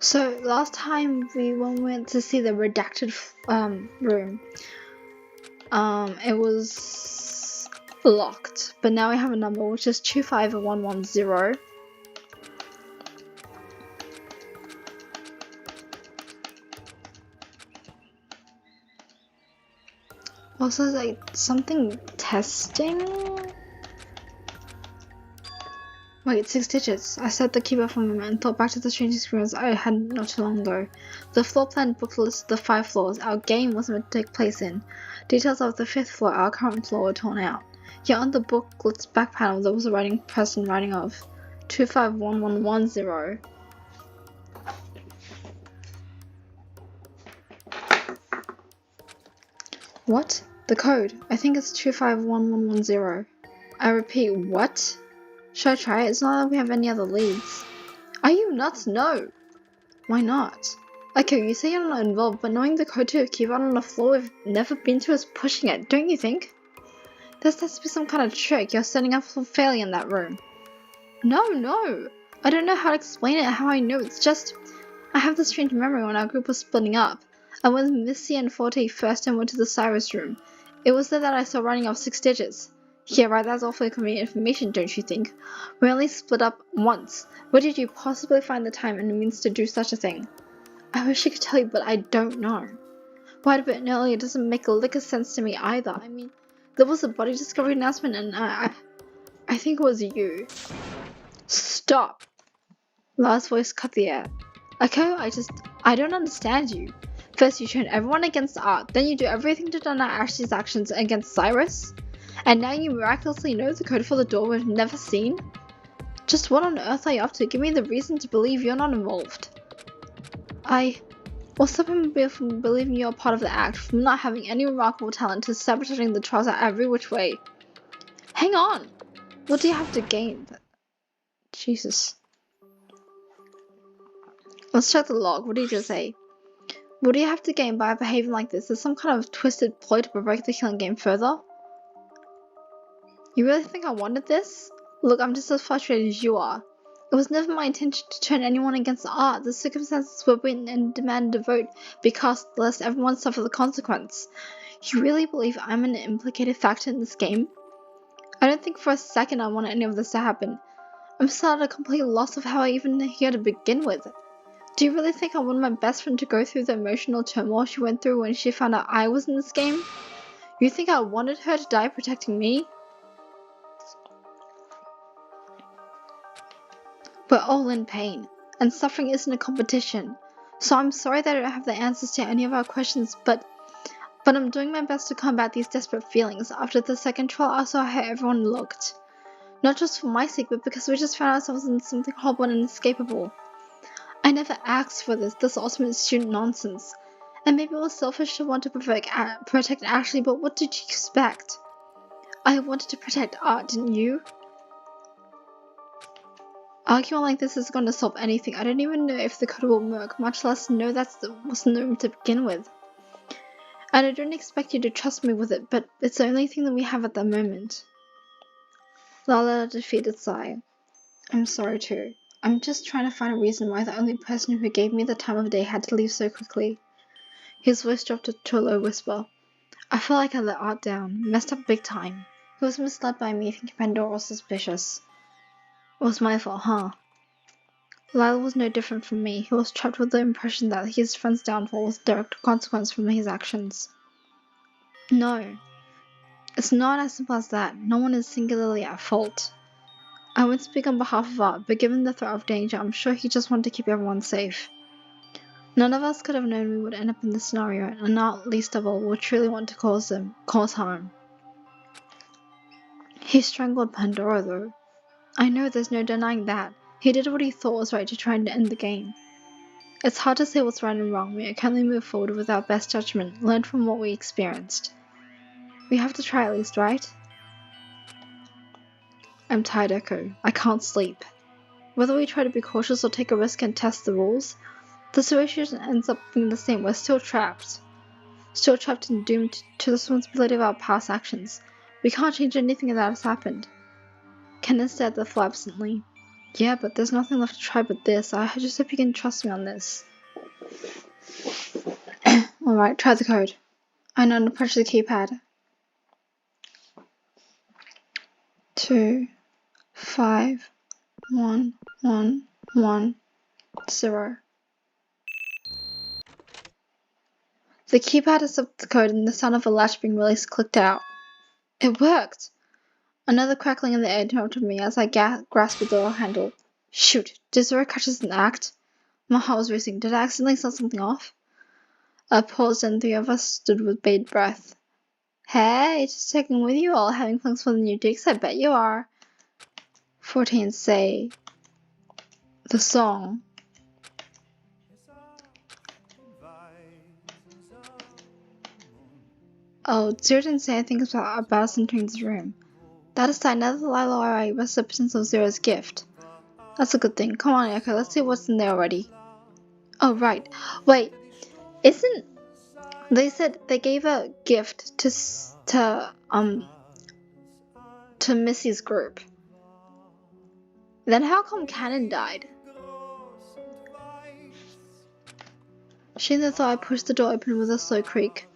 So last time we went to see the redacted room, it was locked, but now we have a number which is 25110. Also, like something testing. Wait, 6 digits. I set the keypad for a moment and thought back to the strange experience I had not too long ago. The floor plan book listed the 5 floors our game was meant to take place in. Details of the 5th floor, our current floor, were torn out. Yet on the booklet's back panel there was a writing person writing of 251110. What? The code. I think it's 251110. I repeat, what? Should I try it? It's not like we have any other leads. Are you nuts? No. Why not? Okay, you say you're not involved, but knowing the code to a keyboard on a floor we've never been to is pushing it, don't you think? There has to be some kind of trick. You're setting up for failure in that room. No. I don't know how to explain it, how I know. It's just, I have this strange memory when our group was splitting up. And when Missy and Forte first went to the Cyrus room, it was there that I saw writing of 6 digits. Yeah, right, that's awfully convenient information, don't you think? We only split up once. Where did you possibly find the time and the means to do such a thing? I wish I could tell you, but I don't know. Quite a bit earlier doesn't make a lick of sense to me either. I mean, there was a body discovery announcement and I think it was you. Stop! Lars' voice cut the air. Okay, I don't understand you. First you turn everyone against Art, then you do everything to deny Ashley's actions against Cyrus? And now you miraculously know the code for the door we've never seen? Just what on earth are you up to? Give me the reason to believe you're not involved. Or stop him from believing you're part of the act, from not having any remarkable talent to sabotaging the trials out every which way. Hang on! What do you have to gain? Jesus. Let's check the log. What did you say? What do you have to gain by behaving like this? Is some kind of twisted ploy to provoke the killing game further? You really think I wanted this? Look, I'm just as frustrated as you are. It was never my intention to turn anyone against Art. The circumstances were written and demanded a vote be cast lest everyone suffer the consequence. You really believe I'm an implicated factor in this game? I don't think for a second I want any of this to happen. I'm still at a complete loss of how I even here to begin with. Do you really think I wanted my best friend to go through the emotional turmoil she went through when she found out I was in this game? You think I wanted her to die protecting me? We're all in pain, and suffering isn't a competition. So I'm sorry that I don't have the answers to any of our questions, but I'm doing my best to combat these desperate feelings. After the second trial, I saw how everyone looked. Not just for my sake, but because we just found ourselves in something horrible and inescapable. I never asked for this ultimate student nonsense. And maybe it was selfish to want to protect Ashley, but what did you expect? I wanted to protect Art, didn't you? Arguing like this is going to solve anything. I don't even know if the code will work, much less know that was known to begin with. And I don't expect you to trust me with it, but it's the only thing that we have at the moment. Lala let a defeated sigh. I'm sorry too. I'm just trying to find a reason why the only person who gave me the time of day had to leave so quickly. His voice dropped to a low whisper. I feel like I let Art down, messed up big time. He was misled by me thinking Pandora was suspicious. It was my fault, huh? Lyle was no different from me. He was trapped with the impression that his friend's downfall was a direct consequence from his actions. No. It's not as simple as that. No one is singularly at fault. I won't speak on behalf of Art, but given the threat of danger, I'm sure he just wanted to keep everyone safe. None of us could have known we would end up in this scenario, and Art, least of all, would truly want to cause harm. He strangled Pandora, though. I know there's no denying that. He did what he thought was right to try and end the game. It's hard to say what's right and wrong. We can only move forward with our best judgment, learn from what we experienced. We have to try at least, right? I'm tired, Echo. I can't sleep. Whether we try to be cautious or take a risk and test the rules, the situation ends up being the same. We're still trapped. Still trapped and doomed to the responsibility of our past actions. We can't change anything that has happened. Ken stared at the floor absently. Yeah, but there's nothing left to try but this. I just hope you can trust me on this. Alright, try the code. I know to punch the keypad. 2, 5, 1, 1, 1, 0. The keypad accepted the code and the sound of a latch being released clicked out. It worked! Another crackling in the air interrupted me as I grasped the door handle. Shoot, did Zora catch us in the act? My heart was racing. Did I accidentally set something off? I paused and 3 of us stood with bated breath. Hey, just checking with you all, having plans for the new digs? I bet you are. 14 say the song. Oh, Zero didn't say anything about us entering this room. That aside, now that Lila or I rest the presence of Zero's gift. That's a good thing. Come on, Yoko, let's see what's in there already. Oh, right. Wait, isn't... They said they gave a gift to Missy's group. Then how come Cannon died? She then thought I pushed the door open with a slow creak.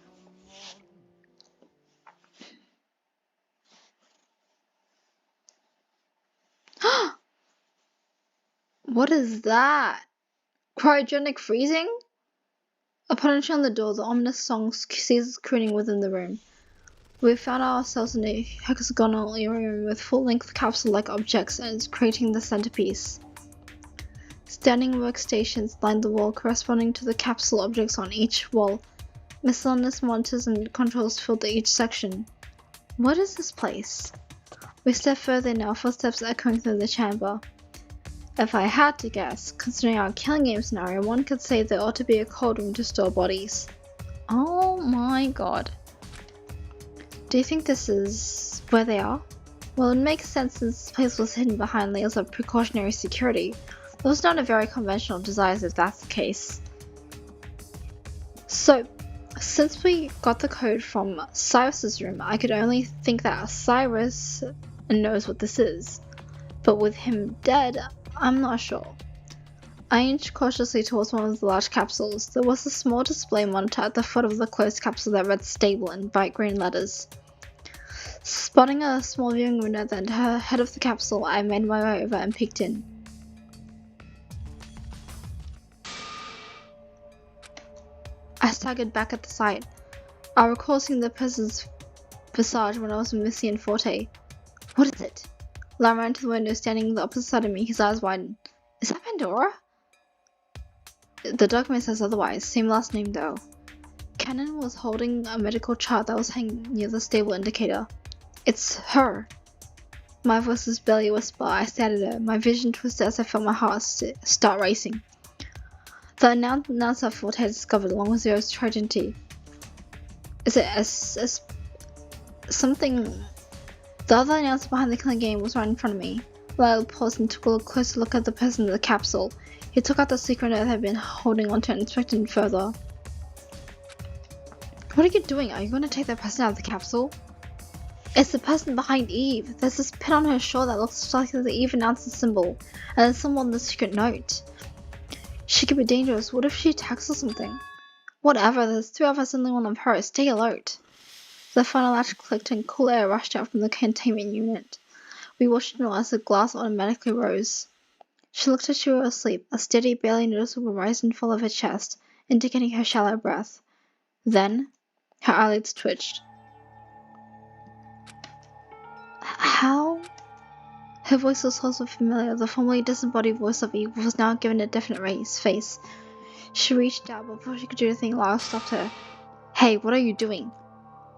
What is that? Cryogenic freezing? Upon entering on the door, the ominous song ceases crooning within the room. We found ourselves in a hexagonal room with full-length capsule-like objects and creating the centerpiece. Standing workstations lined the wall corresponding to the capsule objects on each wall. Miscellaneous monitors and controls filled each section. What is this place? We stepped further in, our footsteps echoing through the chamber. If I had to guess, considering our killing game scenario, one could say there ought to be a cold room to store bodies. Oh my god. Do you think this is where they are? Well, it makes sense since this place was hidden behind layers of precautionary security. It was not a very conventional design if that's the case. So, since we got the code from Cyrus's room, I could only think that Cyrus knows what this is. But with him dead, I'm not sure. I inched cautiously towards one of the large capsules. There was a small display monitor at the foot of the closed capsule that read stable in bright green letters. Spotting a small viewing window at the head of the capsule, I made my way over and peeked in. I staggered back at the sight. I recall seeing the person's visage when I was with Missy and Forte. What is it? Lam ran to the window, standing on the opposite side of me, his eyes widened. Is that Pandora? The document says otherwise, same last name though. Cannon was holding a medical chart that was hanging near the stable indicator. It's her. My voice was barely a whisper. I stared at her, my vision twisted as I felt my heart start racing. The announcer Forte had discovered along with Zero's tragedy. Is it something? The other announcer behind the killing game was right in front of me. Lyle paused and took a closer look at the person in the capsule. He took out the secret note that had been holding onto and inspected it further. What are you doing? Are you going to take that person out of the capsule? It's the person behind Eve. There's this pin on her shoulder that looks like the Eve announcer symbol, and then someone in the secret note. She could be dangerous. What if she attacks or something? Whatever, there's 3 of us and only one of her. Stay alert. The final latch clicked and cool air rushed out from the containment unit. We watched Nora as the glass automatically rose. She looked as she were asleep, a steady, barely noticeable rise and fall of her chest, indicating her shallow breath. Then, her eyelids twitched. How? Her voice was also familiar. The formerly disembodied voice of Eve was now given a definite face. She reached out, but before she could do anything, Lara stopped her. Hey, what are you doing?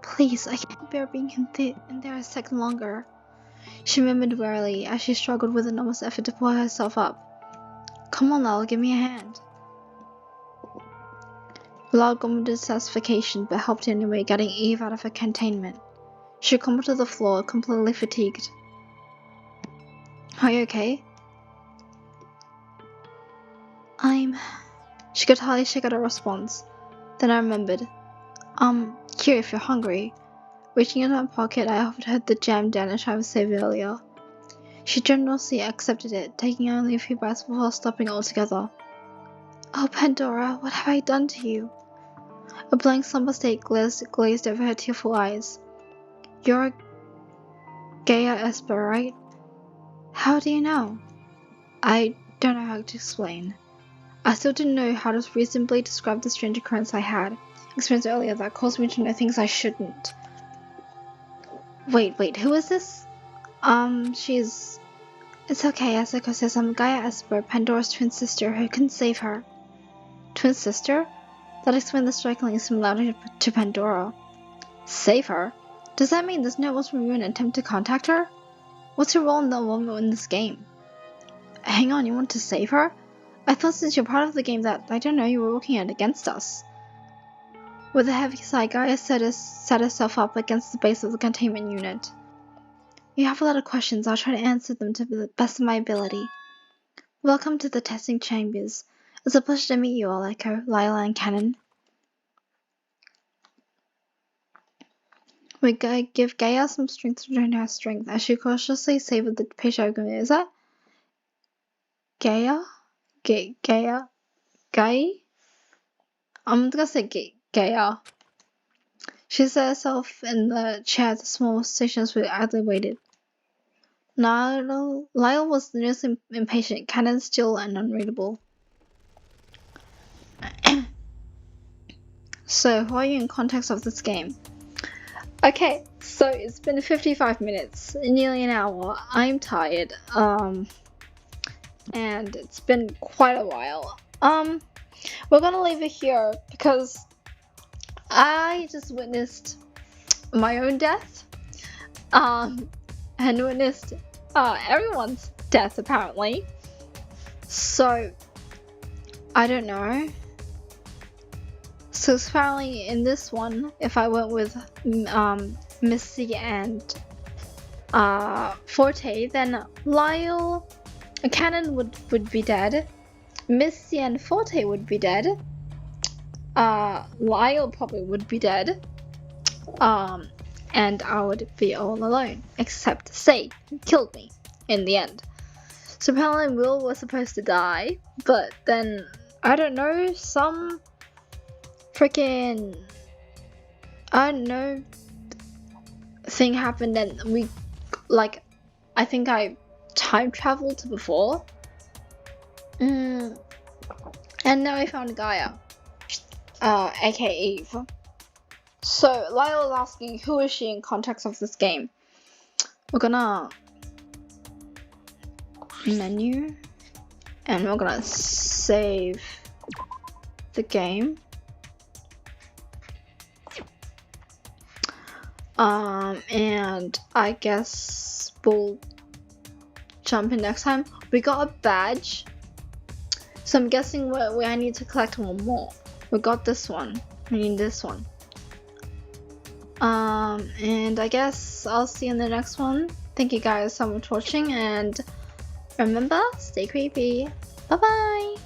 Please, I can't bear being in there a second longer. She murmured wearily as she struggled with enormous effort to pull herself up. Come on, Lala, give me a hand. Lala grumbled satisfaction, but helped anyway, getting Eve out of her containment. She crumbled to the floor, completely fatigued. Are you okay? She could hardly shake out a response. Then I remembered. Here if you're hungry. Reaching into my pocket, I offered her the jam Danish I was saved earlier. She generously accepted it, taking only a few bites before stopping altogether. Oh, Pandora, what have I done to you? A blank slumber state glazed over her tearful eyes. You're a Gaia Esper, right? How do you know? I don't know how to explain. I still didn't know how to reasonably describe the strange occurrence I had experienced earlier that caused me to know things I shouldn't. Wait, who is this? She's... It's okay, Asako says. I'm Gaia Esper, Pandora's twin sister, who can save her. Twin sister? That explains the striking similarity to Pandora. Save her? Does that mean there's no one from you in an attempt to contact her? What's your role in the involvement in this game? Hang on, you want to save her? I thought since you're part of the game that, I don't know, you were working it against us. With a heavy sigh, Gaia set herself up against the base of the containment unit. You have a lot of questions. I'll try to answer them to the best of my ability. Welcome to the testing chambers. It's a pleasure to meet you all, Echo, Lila, and Cannon. We give Gaia some strength to drain her strength as she cautiously savored the patient. Is that Gaia? Gaia? I'm gonna say Gaia. She set herself in the chair. The small stations were idly waited. Lyle was the most impatient, Cannon still and unreadable. So, who are you in context of this game? Okay, so it's been 55 minutes, nearly an hour. I'm tired, and it's been quite a while. We're gonna leave it here because I just witnessed my own death, and witnessed everyone's death apparently. So I don't know. So apparently in this one, if I went with Missy and Forte, then Lyle, Cannon would be dead. Missy and Forte would be dead. Lyle probably would be dead. And I would be all alone, except Say killed me in the end. So apparently Will was supposed to die, but then I don't know, some freaking thing happened and we I think I time traveled to before. And now I found Gaia, aka Eve. So Lyle is asking who is she in context of this game. We're gonna menu and we're gonna save the game. And I guess we'll jump in next time. We got a badge, so I'm guessing I need to collect one more. We got this one. We need this one. And I guess I'll see you in the next one. Thank you guys so much for watching, and remember, stay creepy. Bye bye.